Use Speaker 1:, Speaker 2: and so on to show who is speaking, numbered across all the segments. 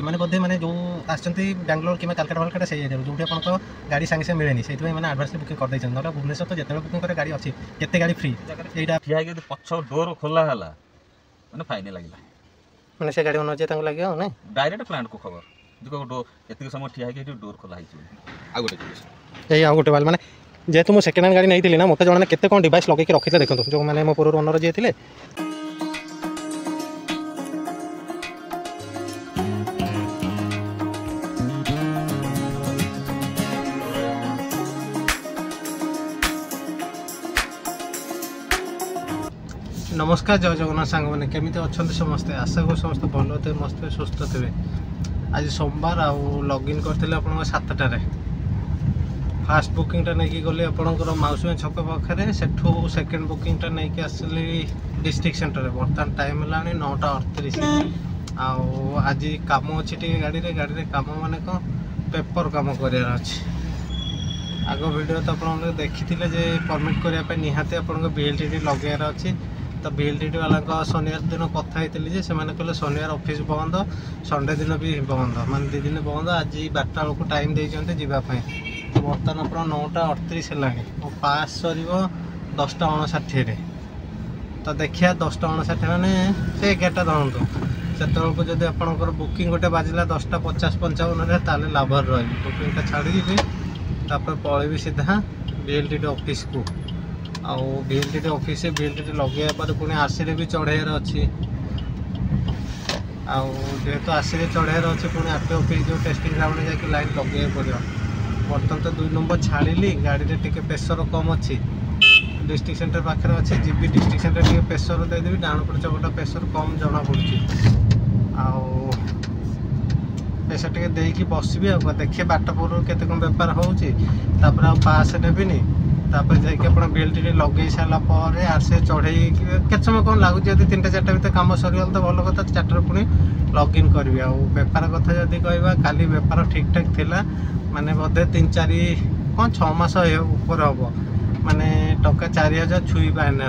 Speaker 1: मैंने बोधे मैंने जो आसती बेंगलोर कि कलकाटा वालकाटा से एरिया जो आप गाड़ी सागे सागे मिले से मैंने आडभांस बुकिंग कर देते ना भुवनेश्वर तो जिते बुकिंग करे गाड़ी अच्छी केते गाड़ी फ्री यहाँ
Speaker 2: ठिया पछ डोर खोला है मैंने फाइन लगे
Speaker 1: मैंने से गाड़ी न जाए लगे ना
Speaker 2: डायरेक्ट प्लांट को खबर एत समय ठिया डोर खोला
Speaker 1: यही आउ गोटे मैंने जेहेतु मुझे सेकेंड हैंड गाड़ी नहीं थी ना मतलब जमाने केते कौन डिवाइस लगे रखी देखो जो मैंने मो पूर्व ओनर जी थे नमस्कार जय जगन्नाथ सांग मैंने केमी अच्छा समस्ते आशा करूँ समस्त भल थे मस्त सुस्थ थे आज सोमवार आउ लॉगिन करते आप 7टार फास्ट बुकिंगटा नहीं गली आपंकर मौसुमी छक पाखे सेठू सेकेंड बुकिंगटा नहीं आसली डिस्ट्रिक्ट सेंटर बर्तमान टाइम है 9:38 आज कम अच्छी गाड़ी रे कम मान कौन पेपर कम करार अच्छे आग वीडियो तो आप देखी परमिट करने निहाती आप BLTT लगेबार अच्छी तो BLTT वाला शनिवार दिन कथा होती से कहले शनिवार ऑफिस बंद संडे दिन भी बंद मान 2 दिन बंद आज 12टा बेलू टाइम देते जावाई बर्तमान आप 9:38 है मो पास सर 10:59 तो देखिए 10:59 मैंने से 11टा धरतु से जब आपंकर बुकिंग गोटे बाजिला 10:50-55 ताले लाभर रही बुकिंगटा छाड़ी पलैबी सीधा BLTT ऑफिस को आउ BLTT ऑफिस BLTT लगे पर पुणी आरसी भी चढ़ाइर अच्छी जेहेतु आरसी चढ़ाइर अच्छे पुणी RTO ऑफिस जो टेस्टिंग ग्राउंड जाकि लाइन लगे पड़ो बर्तमान तो 2 नंबर छाड़ी गाड़ी में टी प्रेसर कम अच्छी डिस्ट्रिक्ट सेंटर पाखे अच्छे जीबी डिस्ट्रिक्ट सेंटर टी प्रेसर देदेवी डाण पट चपटा प्रेसर कम जना पड़ी पैसा टे देकी बसबी आ देखिए बाट पूर्व केते कम बेपार होउची तापर आ पास नेबिनी तापर जाके अपन BLTT लगे सारापर आरसी चढ़े के समय कौन लगुच 3-4टा भर कम सरीगल तो भल कथा 4टार पुणी लॉगिन करी आ बेपार कथा जब कहवा काली बेपार ठीक ठाक थिला माने बोधे 3-4 कौन 6 मास ऊपर हम माने टका 4000 छुई पाए नी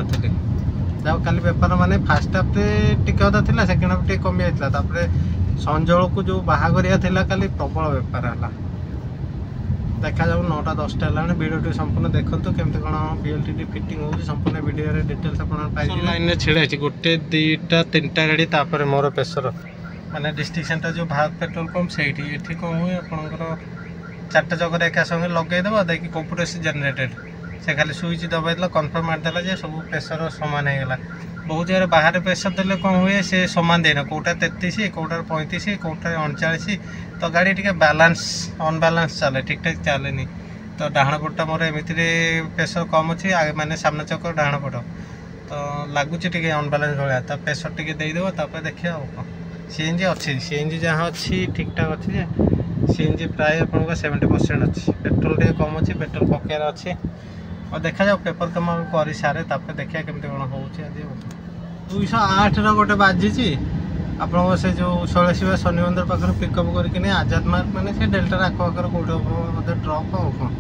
Speaker 1: जाओ काली बेपार माने फास्ट हाफ्रे टिके अदा था सेकेंड हाफ टे कमी जाता संजल को जो बाहागरिया थिला काली प्रबल बेपार है देखा जाऊ 9:10 है वीडियो संपूर्ण देखो केमती कौन BLTT फिटिंग हो संपूर्ण वीडियो डिटेल्स लाइन में छिड़ा 1 2 3टा गाड़ी तापर मोर प्रेसर माने डिस्ट्रिक्ट सेंटर जो भारत पेट्रोल पंप से कौन हुए आपंकर 4टा जगह एका संगे लगेदेव देखिए कंप्यूटर से जनरेटेड से खाली स्विच दबाई कन्फर्म मारदेला जे सब प्रेसर सामान होगा बहुत जगह बाहर प्रेसर देले कौन हुए से सामान देना कौटा 33 कौटा 35 कौटा 39 तो गाड़ी टी बैलेंस अनबालांस चले ठीक ठाक चले नहीं तो डाण पटा मोर एमती प्रेसर कम अच्छी माने सामना चक डाण पट तो लगुच अनबालांस भाया तो प्रेसर टी देदेव देखिए CNG अच्छी CNG जहाँ अच्छी ठीक ठाक अच्छी CNG प्राय आप 70% अच्छी पेट्रोल टे कम अच्छी पेट्रोल पकेयर अच्छी और देखा जाओ पेपर कम कर सारे देखिए केमती कौन हो 208 गोटे बाजी आप से जो शैलशिवा शनि मंदिर पाखे पिकअप करके आजाद मार्ग मैंने से डेल्टार आखपाखर कौटे मतलब ड्रप हो कौन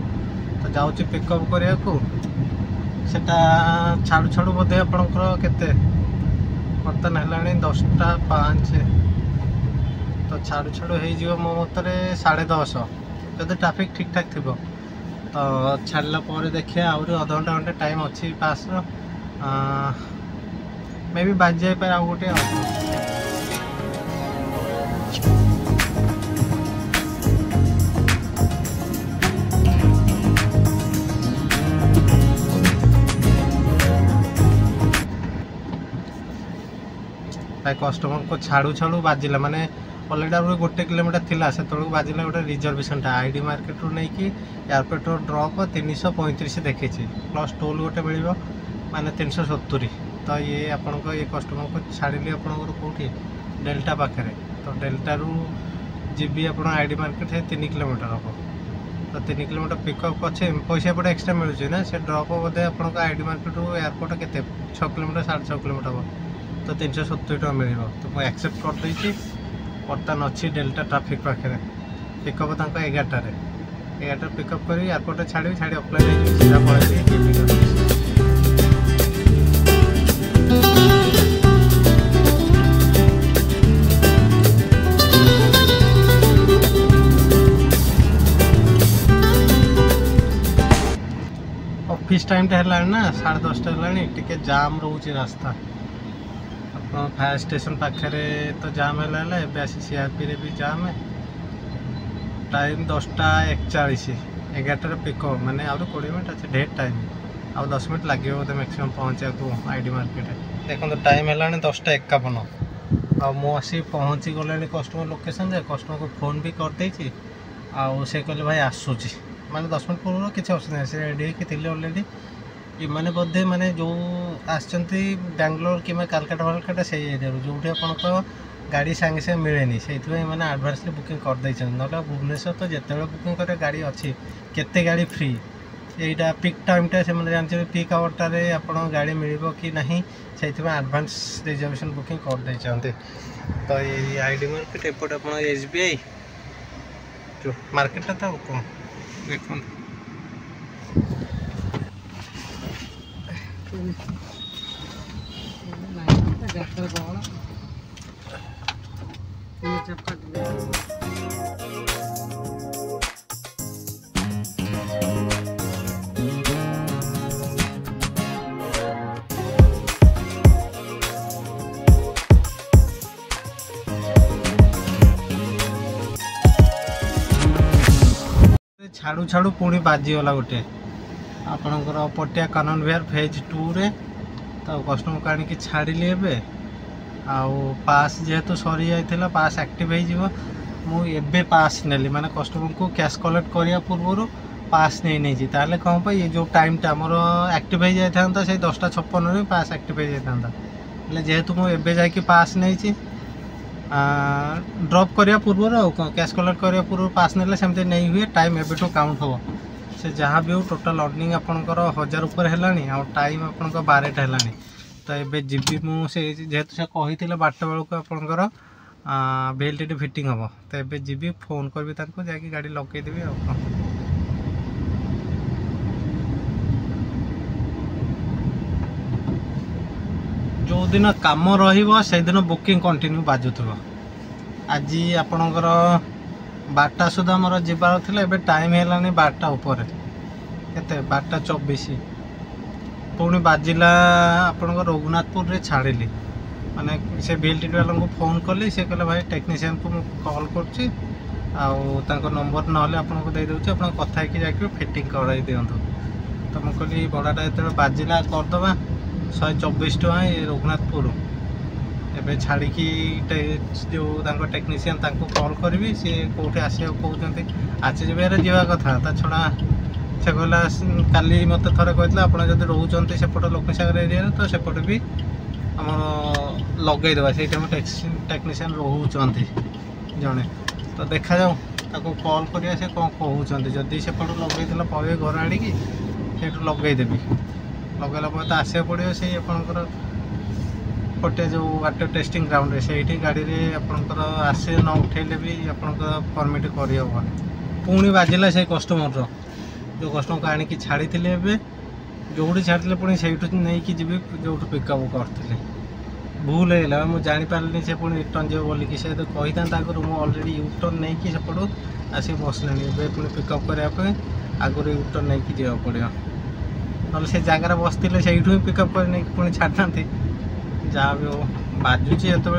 Speaker 1: तो जाऊँ पिकअप करने को छाड़ू छाड़ू बोधे आपंकर केते बर्तमान है 10:05 तो छाड़ू छाड़ू हो मो मतरे 10:30 जब ट्राफिक ठीक ठाक थी तो छाड़ा पर देखिए आहरी अध घंटा घंटे टाइम अच्छी पास मे भी बाजी जाए आउ गोटे कस्टमर को छाड़ू छाड़ू बाजिला माने अलरेडी 1 किलोमीटर थिला से बाजिला गोटे रिजर्वेशन ID मार्केट रू नहीं कि एयरपोर्ट ड्रप 335 देखी प्लस टोल गोटे मिल माने 370 तो ये आपण को ये कस्टमर को छाड़ी आपंकर कौटी डेल्टा पाखे तो डेल्टा रू जीबी आप ID मार्केट है 3 किलोमीटर हम तो 3 किलोमीटर पिकअप अच्छे पैसा पटे एक्सट्रा मिलूँ ना से ड्रप बोधे आप ID मार्केट रू एयरपोर्ट के 6 किलोमीटर 6.5 किलोमीटर तो 370 टका मिल तो मुझे एक्सेप्ट कर देती बर्तमान अच्छी डेल्टा ट्राफिक पाखे पिकअप 11टार पिकअप कर एयरपोर्ट छाड़ी अप्लाई सीधा पड़े टाइम है ना 10:30 है टे जाम रोचे रास्ता आप फायर स्टेशन पाखे तो जाम है एवं सीआरपी रे भी जाम है टाइम 10:41 11 पिकअप माने आउट 20 मिनट अच्छे ढेर टाइम आ 10 मिनट लगे बोलते मैक्सिमम पहुँचा को आईडी मार्केट देखो टाइम है 10:51 आ मुझे पहुँची गले कस्टमर लोकेशन कस्टमर को फोन भी करदे आउ से कहले भाई आसूची माने 10 मिनट पूर्व किसी असुविधा से रेडी होती अलरेडी इमाने बोधे माने जो आसचंती बेंगलोर कि कालकाटा वालकाटा से एरिया जो आप गाड़ी सांगे सांगे मिलेनी से मैंने आडभांसली बुकिंग करदे ना भुवनेश्वर तो जिते बुकिंग कर गाड़ी अच्छी केते गाड़ी फ्री यहीटा पिक टाइमटा से जानते पिक आवर आप गाड़ी मिल कि ना से आडभांस रिजर्वेशन बुकिंग करदे तो ये आईडी मार्केट एपटे आप एसबीआई जो मार्केटा था कौन देखो छाड़ू छाड़ू पुणी बाजीगला गोटे आपणकर पटिया कानन विहार फेज 2 रे तो कस्टमर को आनिक छाड़िली एवं आउ पास जेहेतु सरी जाइला पास एक्टिव हो पास नेली माने कस्टमर को कैश कलेक्ट करिया पूर्व पास नहीं ताले कौन ये जो टाइमटा मोर एक्टिव हो जाता से 10:56 में पास एक्टिव हो जाता जेहेतु मुझे जाकि पास नहीं ड्रॉप करिया पूर्व कैश कलेक्ट करिया पूर्व पास नेले सेमती नहीं हुए टाइम एबेठू काउंट हो से जहाँ भी हो टोटाल अर्निंग आपंकर 1000 ऊपर है आ टाइम आप 12टा है तो ये जीबी मुझे जेहेतु से कही बारटा बेलू आपंकर VLTT फिटिंग हम तो ये जीबी फोन करी जाकि गाड़ी लगेदेवी आ जो दिन काम रही बुकिंग कंटिन्यू बाजुव आज आपणकर 12टा सुधा मोर जीवार थिला एबे टाइम है 12टा ऊपर केते 12:24 पुणी बाजिला आपणकर रघुनाथपुर रे छाड़िली माने से VLTT वाला को फोन कली से कहले भाई टेक्नीशियन को कॉल करछि आउ तांको नंबर नहले आपन को दे दउछि आपन कथा कि जाकि फिटिंग कराई दियंतो तो म कहली बड़ाटा एते बाजिला करदबा 124 टका रघुनाथपुर एबे छाड़ी जो टेक्नीशियन कॉल करी सी कौटे आस कहते आज जब जावा कथा ता छड़ा से कहला काली मत थरे कहला आप रोच सेपट लोकसागर एरिया तो सेपट भी आम लगेदेवा से टेक्नीशियन रोचे जड़े तो देखा जाऊ ताको कॉल करिया से कौन कहते जदि सेपट लगे पवे घर आड़िकी से लगेदेवी लगेला तो आसा पड़ो से आपंकर पटे जो वाटर टेस्टिंग ग्राउंड से गाड़ी में आपंकर आसे न उठेले भी आपंकर परमिट करहब पुणी बाजिला से कस्टमर जो कस्टमर को आनिक छाड़ी जो छाड़ी पुणी से नहीं कि जी जो पिकअप करते भूल है मुझे जापारे से पुणी रिटर्न जीव बोलिकी से कही था आगुरी मुझे अलरेडी यूटर्न नहीं कि सेपटू आसिक बसले पुणी पिकअप करने आगुरी यूटर्न नहीं कि जावाक पड़ो ना से जगार बसते से पिकअप कर पुणी छाड़ी था जहाँ भी हो बाजुची जो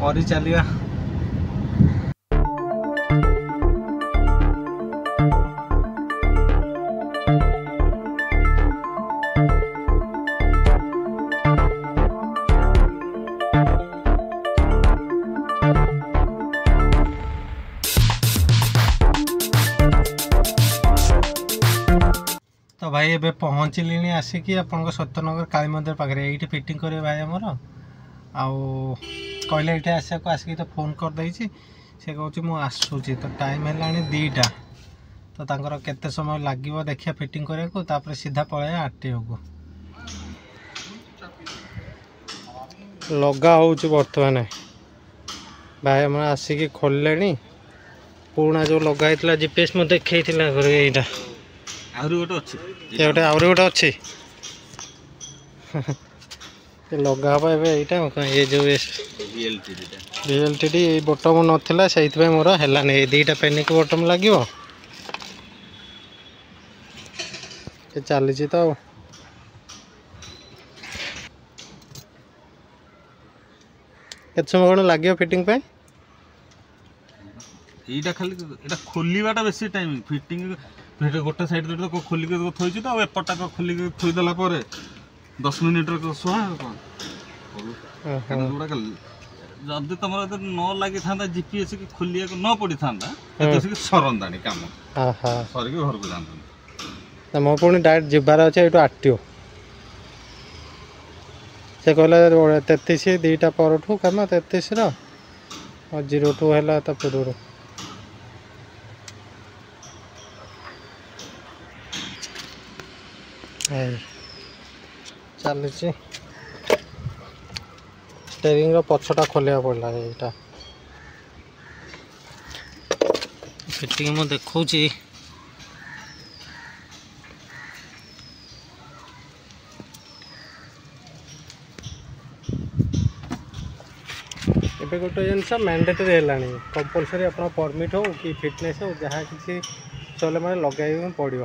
Speaker 1: कर चलिया तो भाई एबे पहुँचली आसिक आपन सत्यनगर काली मंदिर पाखे ये फिटिंग करे भाई आमर आउ कहले ये आसा आसिक तो फोन करदे से कहूँ मुझे आसूची तो टाइम है 2टा तो तांकर केते समय लगे देखिए फिटिंग करने सीधा पलैया आरटीओ को लगा हो बर्तमान भाई आम आसिक खोलिले पुराना जो लगा जीपीएस में देखा यहाँ आहुरी गोटे अच्छी लगा यहाँ ये जो VLTT बटम नाला से मोर है 2टा पेनिक बटम लगे चली तो केत समय कौन लगे फिटिंग पे
Speaker 2: এইটা খালি এটা খোলিবাটা বেশি টাইম ফিটিং গোটে সাইড তো খোলিকি থইছি তো এপটটা খোলিকি থইদেলা পরে 10 মিনিটর শুয়া যদি তোমার ন লাগি থান্তা জিপিএস কি খোলিয়া ন পড়ি থান্তা এতসি সরন্দানি কাম সরিকি ঘরକୁ যান্তা
Speaker 1: मो पुणी डायरेक्ट जीवार अच्छे ये आरटीओ से कहला 33 2टा परठू कम 33 और 02 है पूर्व चली स्टेरिंग पछटा खोलिया पड़ा यहाँ फिटिंग मु देखौची ଏବେ ଗୋଟେ ଜିନିଷ ମ୍ୟାଣ୍ଡେଟରୀ ହେଲାଣି କମ୍ପଲସରି ଆପଣ ପରମିଟ୍ ହଉ କି ଫିଟନେସ୍ ହଉ ଯାହା କିଛି ଚଲେ ମାନେ ଲଗାଇବାକୁ ପଡ଼ିବ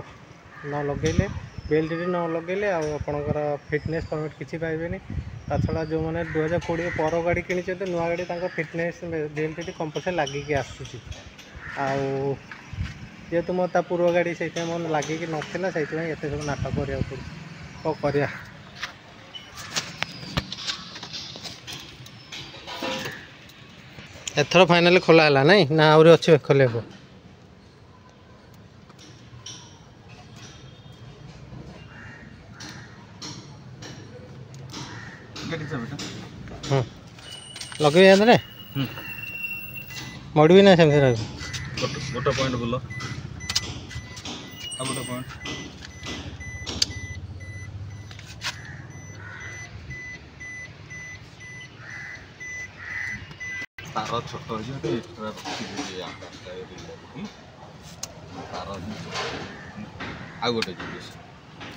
Speaker 1: ନ ଲଗାଇଲେ ବେଲ୍ଟଟି ନ ଲଗାଇଲେ ଆଉ ଆପଣଙ୍କର ଫିଟନେସ୍ ପରମିଟ୍ କିଛି ପାଇବେନି ତା ଛଡ଼ା ଯେଉଁମାନେ 2020 ପର ଗାଡ଼ି କିଣିଛନ୍ତି ନୂଆ ଗାଡ଼ି ତାଙ୍କ ଫିଟନେସ୍ ବେଲ୍ଟଟି କମ୍ପଲସରି ଲାଗିକି ଆସୁଛି ଆଉ ଯେହେତୁ ମୋର ତା ପୂର୍ବ ଗାଡ଼ି ସେଇଥିପାଇଁ ମୋର ଲାଗିକି ନଥିଲା ସେଇଥିପାଇଁ ଏତେ ସବୁ ନାଟକ କରିବାକୁ ପଡ଼ୁଛି କ'ଣ କରିବା एथर फाइनली खोला है नहीं ना आउरी अच्छे खोले को लगे रे मोड़ भी ना सेमती
Speaker 2: गोटे पॉइंट बोलो आ गोटे पॉइंट तार छोट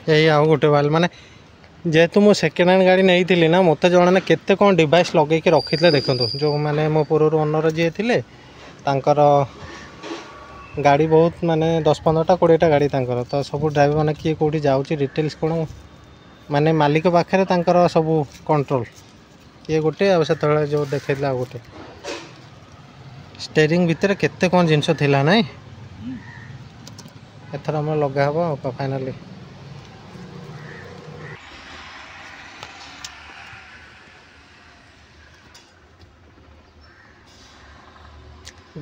Speaker 1: यही आउ गोटे बाल माने जेहेतु मो सेकेंड हैंड गाड़ी नहीं थी ना मत जन केते कौन डिवाइस लगे रखी थे देखो जो मैंने मो पूर्व ओनर जी थे गाड़ी बहुत माने 10-15टा 20टा गाड़ी तांकर तो सब ड्राइवर मैंने किए कौटी जाऊँगी डिटेल्स कौन माने मालिक पाखे सब कंट्रोल ये गोटे आ जो देखा गोटे स्टेरिंग भितर केते कौन जिनस थिला नहीं एथर हम लगा हबो फाइनली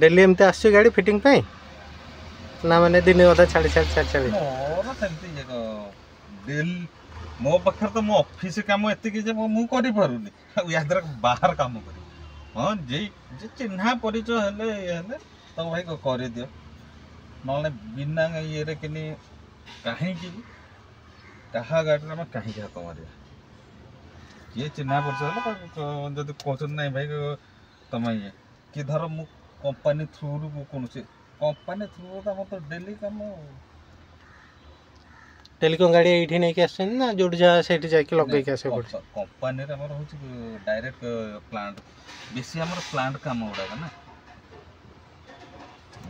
Speaker 1: डेली एमते आसी गाड़ी फिटिंग पे ना माने दिन अधा छाड़ी
Speaker 2: मोर सेमती डेली मो पाखर तो मो ऑफिस काम एति जे मु करि पारुनी या द्वारा बाहर काम करी हाँ जे चिन्हा परिचय हेले तो भाई कर दियो ना बिना ये कहीं क्या गाड़ी में कहीं हाथ मारे ये चिन्हा परिचय जब कहते ना भाई तुम ये कि धर मु कंपनी थ्रू कौन कंपनी थ्रू तो तो डेली काम
Speaker 1: टेलीकॉम गाड़ी ये नहीं ना जो जहाँ से जाके लगे
Speaker 2: कंपनी डायरेक्ट प्लांट बेसी हमर प्लांट काम गुड़ाक ना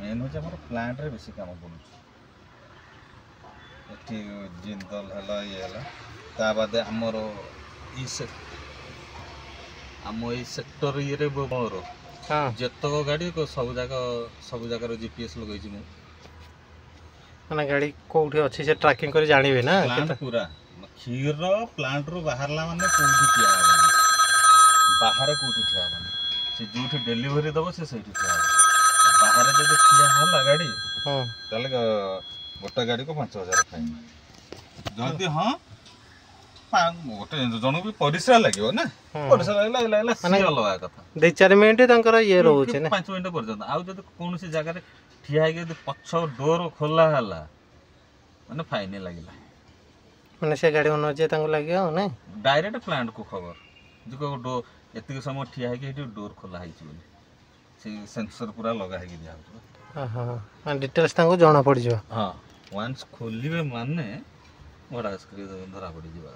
Speaker 2: मेन हूँ प्लांट रे बेसी काम पड़े जिंदल है ये ता बादे आमर आम ये सेक्टर ये मोर जतक गाड़ी सब जगह जीपीएस लगे
Speaker 1: माने गाड़ी कोठी अच्छी से ट्रैकिंग कर जानवे ना
Speaker 2: प्लांट पूरा क्षीर प्लांट रू बाहरला माने कोठी ठिया बाहर कोठी ठिया से जो डेलीवरी दब से ठिया बाहर जब ठिया है गाड़ी ताले गोटे गाड़ी को 5000 फाइन जल्दी हाँ गोटे जन भी परिश्रा लगे ना परिश्रा लगे अलग कथा
Speaker 1: 2-4 मिनट ये रोचे
Speaker 2: 5 मिनट पर्यंत आउ जब कौन सी जगह ठिया पछ डोर खोला है माने फाइन लगे
Speaker 1: माने से गाड़ी ओनर जे लगे ना
Speaker 2: डायरेक्ट प्लांट को खबर जो एतिक समय ठिया है डोर खोला है सेंसर पूरा लगा है दिया
Speaker 1: हां डिटेल्स तांको जाना पड़ जो
Speaker 2: हां वंस खोलिबे माने बड़ा स्क्रीन धरा पड़ जीवा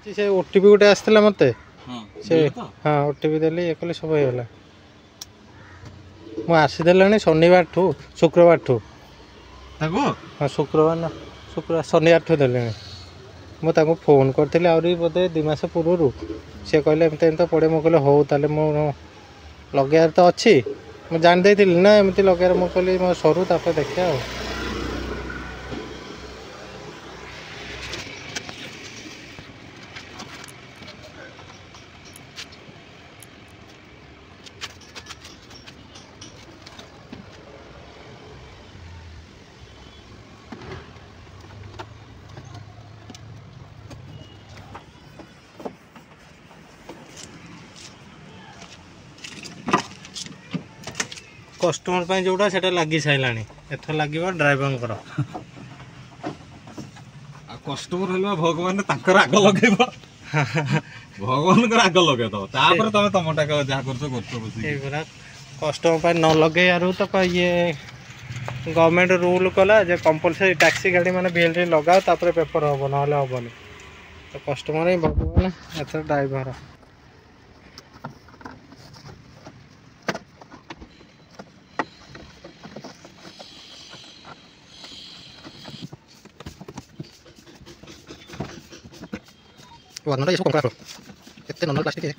Speaker 1: से ओटीपी गोटे आसला मते
Speaker 2: हां
Speaker 1: से हां ओटीपी देली ये कले सब होला मु आसी देलानी शनिवार ठू शुक्रवार ठू
Speaker 2: ତାକୁ
Speaker 1: हाँ शुक्रवार ना शुक्रवार शनिवार ठू देले मुझे फोन करी आहरी बोधे 2 मास पूर्व सी कहले एमती पड़े मुझे कहले हूँ ताले मो लगार तो अच्छी मुझे जानी ना एमती लगार मुझे कहली मो सरू तापर देखा कस्टमर पे जोड़ा सेटा लगी सारा एथर लगे ड्राइवर
Speaker 2: कस्टमर हल भगवान राग लगे भगवान राग लगे तापर तुम तुमटा जहाँ कर
Speaker 1: कस्टमर पे न लगे तो ये गवर्नमेंट रूल कला जे कंपलसरी टैक्सी गाड़ी मैंने बिल लगाओ तापर पेपर हम ना हेनी तो कस्टमर ही भगवान एथर driver warna itu konkret loh. Itu non plastik ya.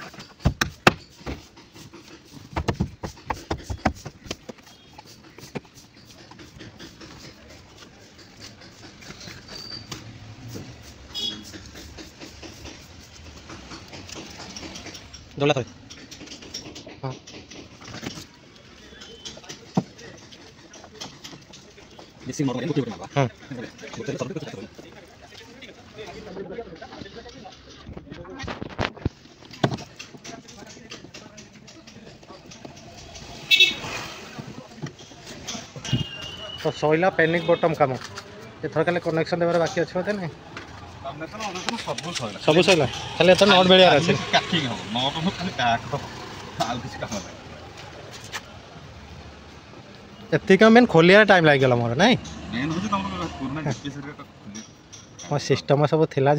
Speaker 1: Dolar tuh. Di sini motornya putih berapa? तो सैला पैनिक बटम काम एथर खाली कनेक्शन देवार बाकी अच्छे बोधे नहीं सब सैला खाली एथर नट बेलियार अच्छे एति काम मेन खोलिया टाइम लाग गला मोर नहीं मो सिस्टम सब थिला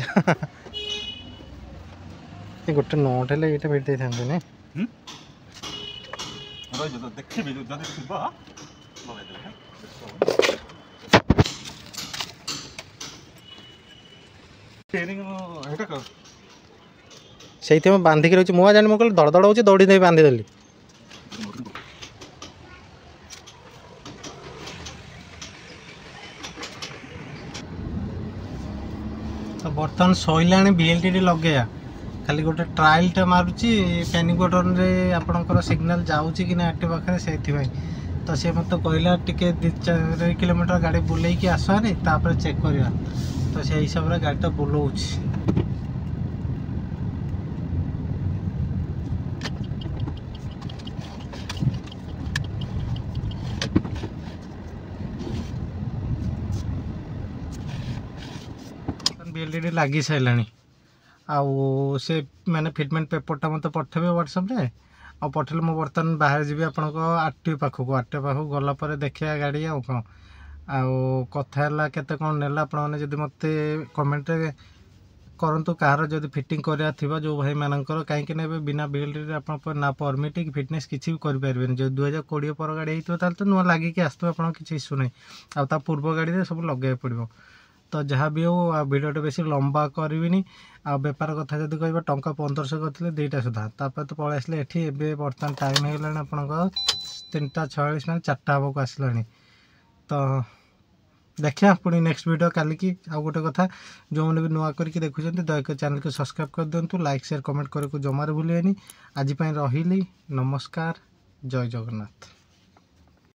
Speaker 1: गोटे नट हेले एटा भेट दे थांते ने
Speaker 2: देखिबे जदी थिबा लगे दे
Speaker 1: से बांधिक रही मुझे जानी मुझे धड़ धड़ हो दौड़ी दे बांधिदेली तो बर्तमान सैला बीएलटी लगे खाली गोटे ट्रायल टे मारुची पैनिक बटन रे आपणकर सिग्नल जाऊँगी कि ना पाखे से तो सी मत कहला टिके 2-4 किलोमीटर गाड़ी बुले आसवानी तापर चेक करवा तो से हिसाब से गाड़ीटा बुलाऊँ बीएलडी लगी सारा आउ से मैंने फिटमेंट पेपरटा मत पठेबे व्हाट्सएप रे आ पठेले मो बर्तमान बाहर जी आपन को आरटीओ पाखक गलापर देखा गाड़ी आउ कौन आउ कथा केते कौन नेला आपण मैंने जब मत कमेंट करंतु कहार जब फिटिंग करा थिबा जो भाई मानकर कहीं ना बिना बिल्ड आप ना परमिट कि फिटनेस किसी भी करें जो 2020 पर गाड़ी होता तो नुआ लगिक आसो आप किसी इश्यू ना आ पूर्व गाड़ी में सब लगे पड़ो तो जहाँ भी हो भिडियो बेसी लंबा करी आ बेपार कथा जब कह टंका 1500 करते 2टा सुधा तापर तो पलि आसले ये बर्तमान टाइम हो गला आप 3:46 मैंने 4टा हम को आसला तो देखिए पुणी नेक्स्ट वीडियो काली की आउ गोटे कथा जो मैंने भी नुआ करके देखुं दयाक चैनल को सब्सक्राइब कर दिंतु लाइक शेयर कमेंट करने को जमार भूलेनि आज रही नमस्कार जय जगन्नाथ।